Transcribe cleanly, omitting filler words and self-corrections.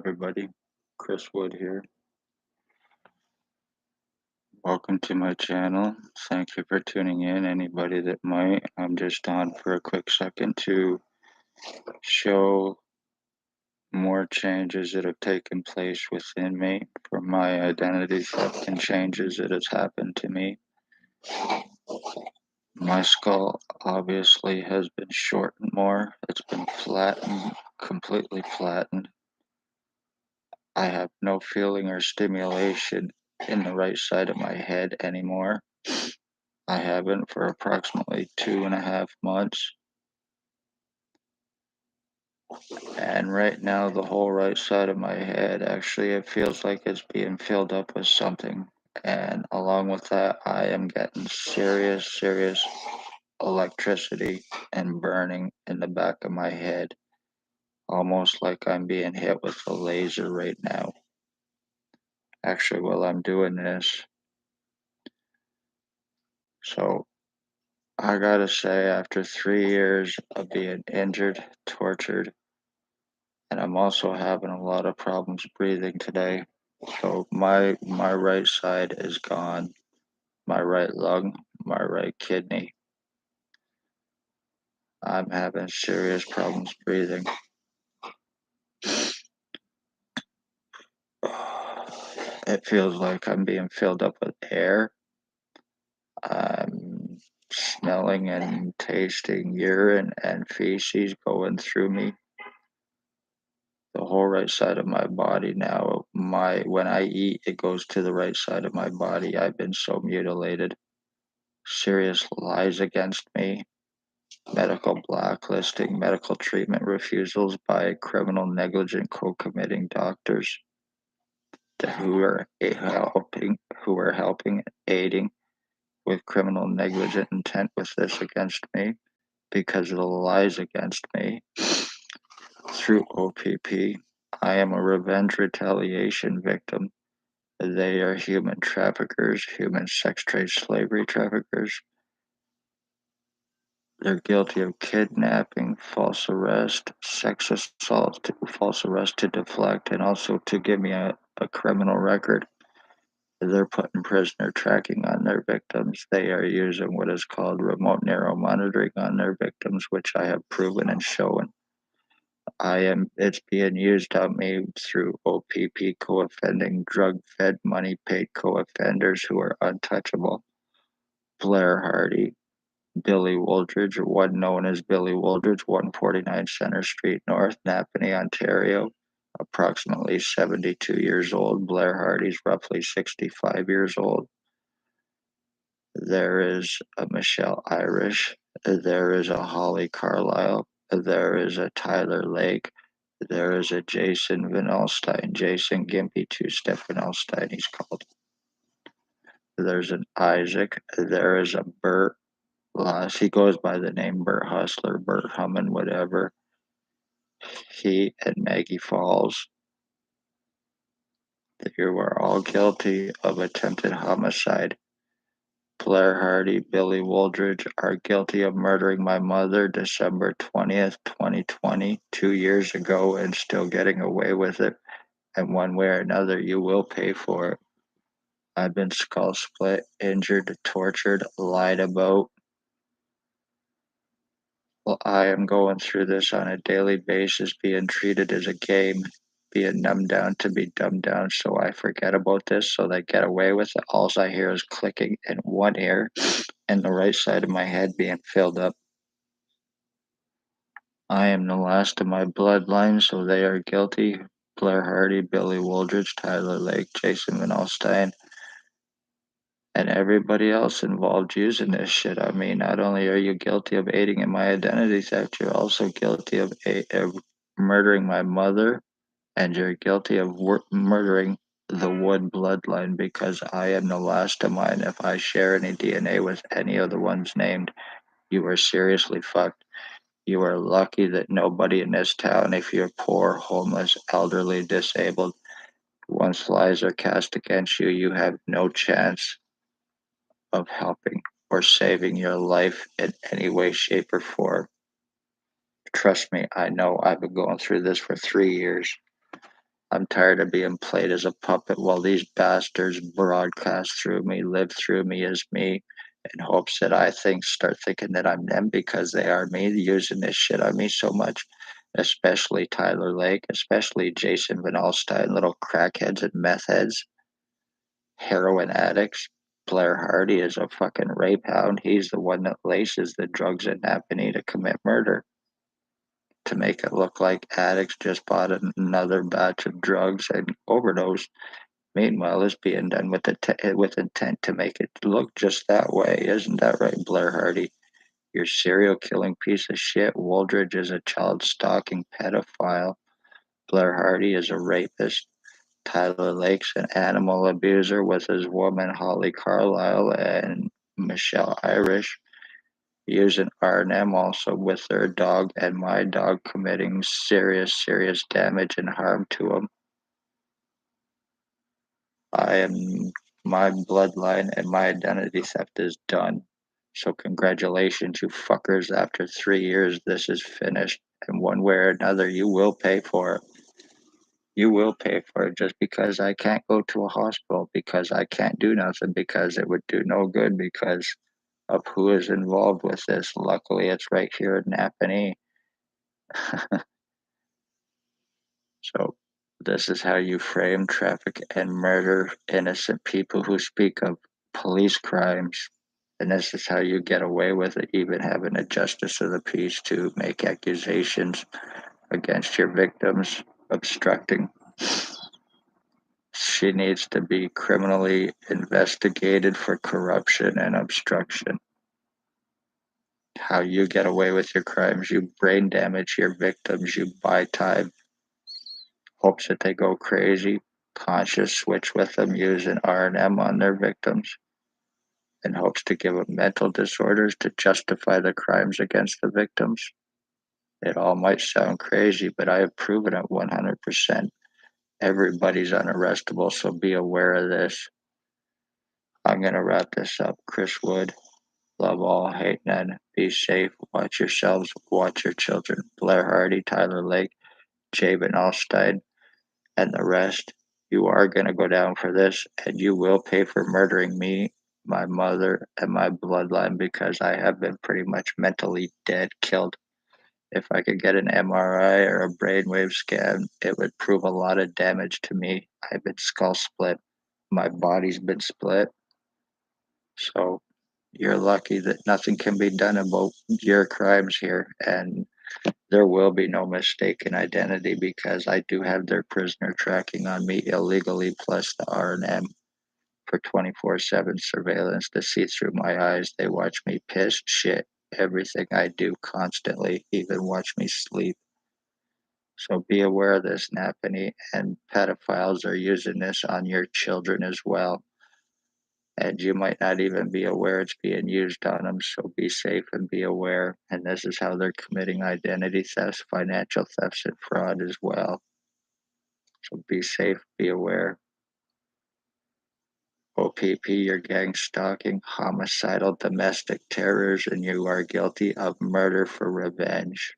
everybody. Chris Wood here. Welcome to my channel. Thank you for tuning in. Anybody that might, I'm just on for a quick second to show more changes that have taken place within me from my identity theft and changes that has happened to me. My skull obviously has been shortened more. It's been flattened, completely flattened. I have no feeling or stimulation in the right side of my head anymore. I haven't for approximately 2.5 months. And right now, the whole right side of my head, actually, it feels like it's being filled up with something. And along with that, I am getting serious electricity and burning in the back of my head. Almost like I'm being hit with a laser right now. Actually, while I'm doing this. So, I gotta say, after 3 years of being injured, tortured, and I'm also having a lot of problems breathing today. So my right side is gone. My right lung, my right kidney. I'm having serious problems breathing. It feels like I'm being filled up with air. I'm smelling and tasting urine and feces going through me. The whole right side of my body now. When I eat, it goes to the right side of my body. I've been so mutilated. Serious lies against me. Medical blacklisting, medical treatment refusals by criminal negligent co-committing doctors who are helping, aiding with criminal negligent intent with this against me because of the lies against me through O.P.P. I am a revenge retaliation victim. They are human traffickers, human sex trade slavery traffickers. They're guilty of kidnapping, false arrest, sex assault, false arrest to deflect, and also to give me a criminal record. They're putting prisoner tracking on their victims. They are using what is called remote narrow monitoring on their victims, which I have proven and shown. It's being used on me through O.P.P co-offending, drug-fed, money-paid co-offenders who are untouchable. Blair Hardy, Billy Wooldridge, or one known as Billy Wooldridge, 149 Center Street North, Napanee, Ontario, approximately 72 years old. Blair Hardy's roughly 65 years old. There is a Michelle Irish. There is a Holly Carlisle. There is a Tyler Lake. There is a Jason Van Alstyne, Jason Gimpy, two-step Van Alstyne, he's called. There's an Isaac. There is a Bert. He goes by the name Bert Hustler, Bert Hummin, whatever. He and Maggie Falls. They were all guilty of attempted homicide. Blair Hardy, Billy Wooldridge are guilty of murdering my mother December 20th, 2020, 2 years ago, and still getting away with it. And one way or another, you will pay for it. I've been skull split, injured, tortured, lied about. Well, I am going through this on a daily basis, being treated as a game, being numbed down to be dumbed down, so I forget about this, so they get away with it. All I hear is clicking in one ear and the right side of my head being filled up. I am the last of my bloodline, so they are guilty. Blair Hardy, Billy Wooldridge, Tyler Lake, Jason Van Alstyne, and everybody else involved using this shit. I mean, not only are you guilty of aiding in my identity theft, you're also guilty of murdering my mother, and you're guilty of murdering the Wood bloodline because I am the last of mine. If I share any DNA with any of the ones named, you are seriously fucked. You are lucky that nobody in this town, if you're poor, homeless, elderly, disabled, once lies are cast against you, you have no chance of helping or saving your life in any way, shape, or form. Trust me, I know I've been going through this for 3 years. I'm tired of being played as a puppet while these bastards broadcast through me, live through me as me, in hopes that start thinking that I'm them because they are me, using this shit on me so much, especially Tyler Lake, especially Jason Van Alstyne, little crackheads and meth heads, heroin addicts. Blair Hardy is a fucking rape hound. He's the one that laces the drugs at NAPANEE to commit murder, to make it look like addicts just bought another batch of drugs and overdose. Meanwhile, it's being done with intent to make it look just that way. Isn't that right, Blair Hardy? You're serial killing piece of shit. Waldridge is a child stalking pedophile. Blair Hardy is a rapist. Tyler Lake's an animal abuser with his woman Holly Carlisle and Michelle Irish, using R&M also with their dog and my dog, committing serious damage and harm to him. My bloodline and my identity theft is done. So congratulations, you fuckers. After 3 years, this is finished. And one way or another, you will pay for it. You will pay for it, just because I can't go to a hospital, because I can't do nothing, because it would do no good, because of who is involved with this. Luckily, it's right here in NAPANEE. So this is how you frame, traffic, and murder innocent people who speak of police crimes. And this is how you get away with it, even having a justice of the peace to make accusations against your victims, obstructing. She needs to be criminally investigated for corruption and obstruction. How you get away with your crimes, you brain damage your victims, you buy time, hopes that they go crazy, conscious switch with them, using R&M on their victims, in hopes to give them mental disorders to justify the crimes against the victims. It all might sound crazy, but I have proven it 100%. Everybody's unarrestable, so be aware of this. I'm going to wrap this up. Chris Wood, love all, hate none, be safe, watch yourselves, watch your children. Blair Hardy, Tyler Lake, Jabin Alstein, and the rest. You are going to go down for this, and you will pay for murdering me, my mother, and my bloodline, because I have been pretty much mentally dead, killed. If I could get an MRI or a brainwave scan, it would prove a lot of damage to me. I've been skull split. My body's been split. So you're lucky that nothing can be done about your crimes here. And there will be no mistaken identity, because I do have their prisoner tracking on me illegally, plus the R&M for 24/7 surveillance to see through my eyes. They watch me piss, shit, everything I do constantly, even watch me sleep. So be aware of this, NAPANEE, and pedophiles are using this on your children as well. And you might not even be aware it's being used on them, so be safe and be aware. And this is how they're committing identity thefts, financial thefts, and fraud as well. So be safe, be aware. O.P.P, you're gang stalking, homicidal, domestic terrors, and you are guilty of murder for revenge.